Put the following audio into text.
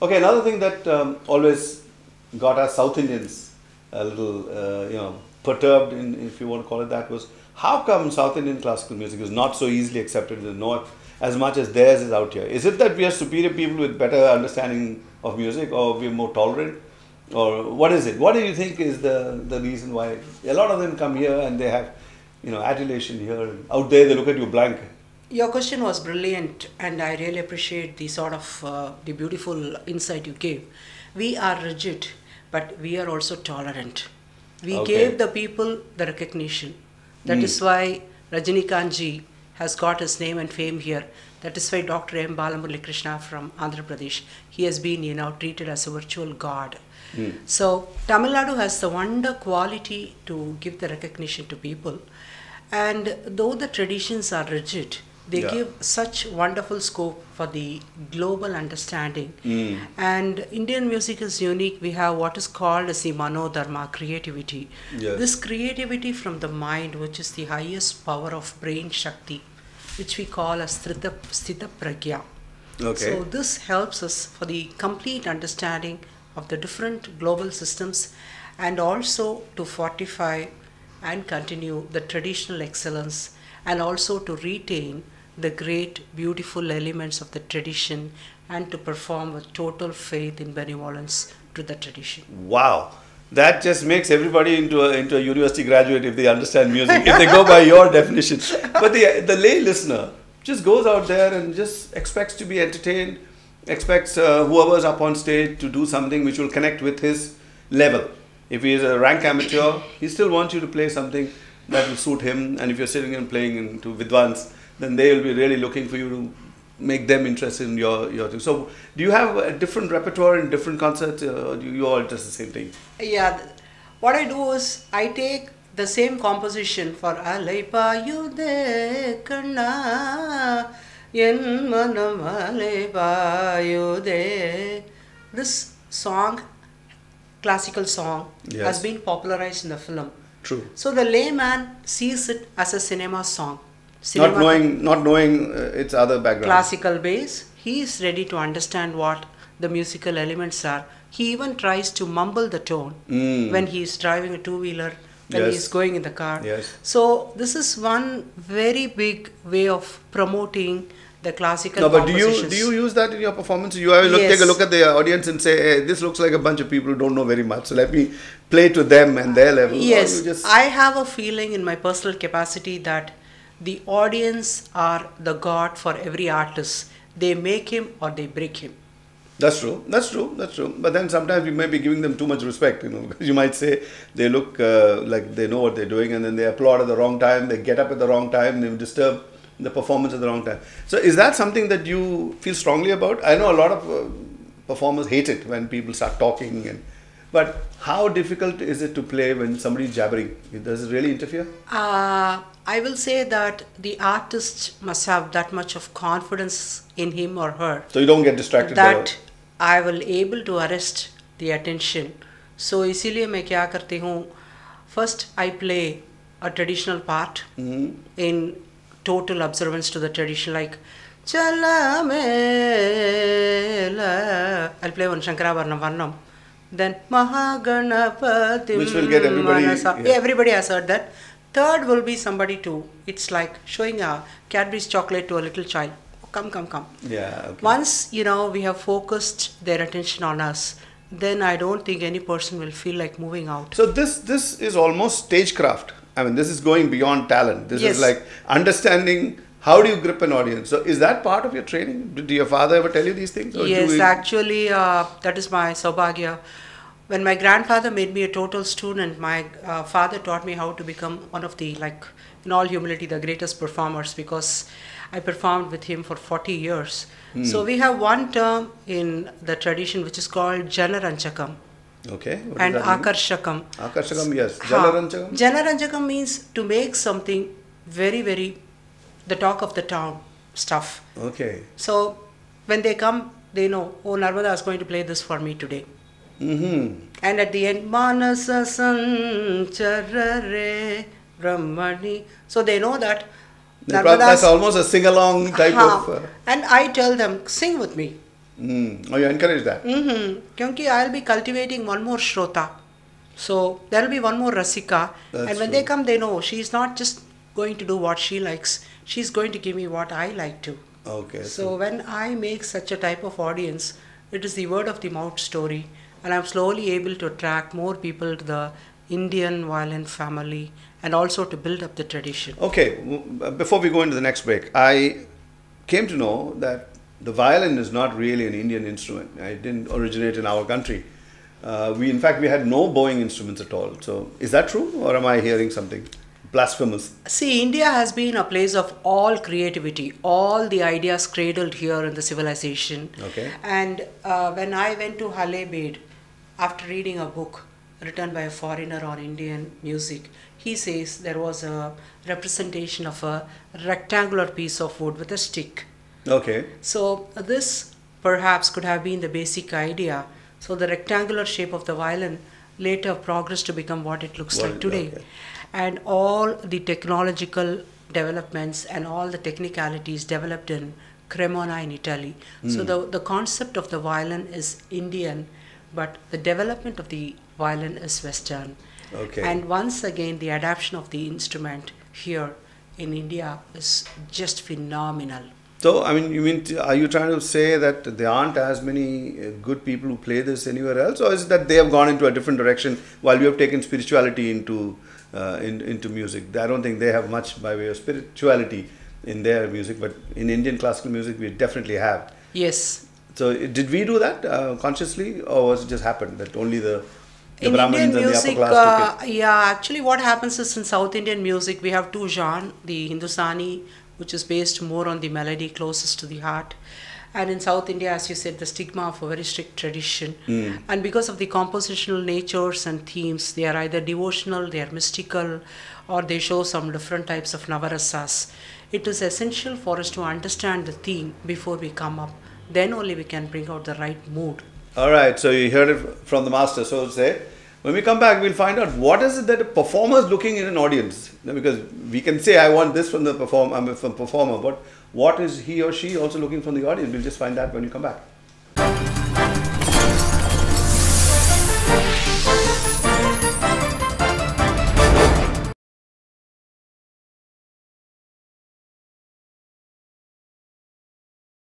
Okay, another thing that always got us South Indians a little, perturbed, if you want to call it that, was how come South Indian classical music is not so easily accepted in the North as much as theirs is out here? Is it that we are superior people with better understanding of music, or we're more tolerant? Or what is it? What do you think is the reason why a lot of them come here and they have, adulation here? Out there, they look at you blank. Your question was brilliant, and I really appreciate the sort of the beautiful insight you gave. We are rigid, but we are also tolerant. We gave the people the recognition. That is why Rajinikanth has got his name and fame here. That is why Dr. M. Balamurali Krishna from Andhra Pradesh, he has been treated as a virtual god. So Tamil Nadu has the wonder quality to give the recognition to people. And though the traditions are rigid, they give such wonderful scope for the global understanding. And Indian music is unique. We have what is called as the Manodharma, creativity. This creativity from the mind, which is the highest power of brain Shakti, which we call as Sthita Pragya. So this helps us for the complete understanding of the different global systems, and also to fortify and continue the traditional excellence, and also to retain the great beautiful elements of the tradition, and to perform with total faith in benevolence to the tradition. Wow, that just makes everybody into a university graduate if they understand music, if they go by your definition. But the lay listener just goes out there and just expects to be entertained, expects whoever's up on stage to do something which will connect with his level. If he is a rank amateur, he still wants you to play something that will suit him. And if you're sitting and playing into Vidwans, then they will be really looking for you to make them interested in your thing. So do you have a different repertoire in different concerts, or do you all just the same thing? Yeah, what I do is I take the same composition for Alai Payude Kanna Yen Manam Alai Payude. This song, classical song, has been popularized in the film. True. So the layman sees it as a cinema song. Not knowing its other background. Classical bass. He is ready to understand what the musical elements are. He even tries to mumble the tone when he is driving a two-wheeler, when he is going in the car. So this is one very big way of promoting the classical compositions. But do you use that in your performance? You have take a look at the audience and say, hey, this looks like a bunch of people who don't know very much, so let me play to them and their level. Yes, I have a feeling in my personal capacity that the audience are the god for every artist. They make him or they break him. That's true. But then sometimes you may be giving them too much respect, because you might say they look like they know what they're doing, and then they applaud at the wrong time, they get up at the wrong time, they disturb the performance at the wrong time. So is that something that you feel strongly about? I know a lot of performers hate it when people start talking, but how difficult is it to play when somebody's jabbering? Does it really interfere? I will say that the artist must have that much of confidence in him or her. So you don't get distracted. That I will able to arrest the attention. So इसीलिए मैं क्या करती हूँ? First I play a traditional part in total observance to the tradition, like Chala Mela. I'll play one Shankaravarnam Varnam. Then Mahaganapatim. Which will get everybody. Everybody has heard that. Third will be somebody too. It's like showing a Cadbury's chocolate to a little child. Come. Yeah. Okay. Once, we have focused their attention on us, then I don't think any person will feel like moving out. So this is almost stagecraft. I mean, this is going beyond talent. This is like understanding how do you grip an audience. So is that part of your training? Did your father ever tell you these things? Yes, actually, that is my saubhagya. When my grandfather made me a total student, my father taught me how to become one of the, in all humility, the greatest performers, because I performed with him for 40 years. So we have one term in the tradition which is called Janaranchakam. Okay. And Akarshakam. Akarshakam, yes. Janaranchakam? Janaranchakam means to make something very, very the talk of the town stuff. Okay. So when they come, they know, oh, Narmadha is going to play this for me today. And at the end, Manasa Sancharare Brahmani. So they know that that's almost a sing-along type of... And I tell them, sing with me. Oh, you encourage that? Kyunki I'll be cultivating one more Shrota. So there will be one more Rasika. That's and when true. they come, they know she's not just going to do what she likes. She's going to give me what I like to. Okay. So when I make such a type of audience, it is the word of the mouth story. And I'm slowly able to attract more people to the Indian violin family and also to build up the tradition. Okay, before we go into the next break, I came to know that the violin is not really an Indian instrument. It didn't originate in our country. In fact, we had no bowing instruments at all. So, is that true, or am I hearing something blasphemous? See, India has been a place of all creativity, all the ideas cradled here in the civilization. Okay. And when I went to Halebed, after reading a book written by a foreigner on Indian music, he says there was a representation of a rectangular piece of wood with a stick. Okay. So this perhaps could have been the basic idea. So the rectangular shape of the violin later progressed to become what it looks like today. Okay. And all the technological developments and all the technicalities developed in Cremona in Italy. So the concept of the violin is Indian, but the development of the violin is Western. Okay. And once again, the adaptation of the instrument here in India is just phenomenal. So, I mean, are you trying to say that there aren't as many good people who play this anywhere else, or is it that they have gone into a different direction while we have taken spirituality into music? I don't think they have much by way of spirituality in their music, but in Indian classical music, we definitely have. Yes. So, did we do that consciously, or was it just happened that only the In Brahmins Indian and the music, upper class took it? yeah, actually what happens is in South Indian music, we have two genres, the Hindustani, which is based more on the melody closest to the heart. And in South India, as you said, the stigma of a very strict tradition. And because of the compositional natures and themes, they are either devotional, they are mystical, or they show some different types of navarasas. It is essential for us to understand the theme before we come up. Then only we can bring out the right mood. All right, so you heard it from the master. So say, when we come back, we'll find out what is it that a performer is looking in an audience. Because we can say, I want this from the performer, but what is he or she also looking from the audience? We'll just find that when you come back.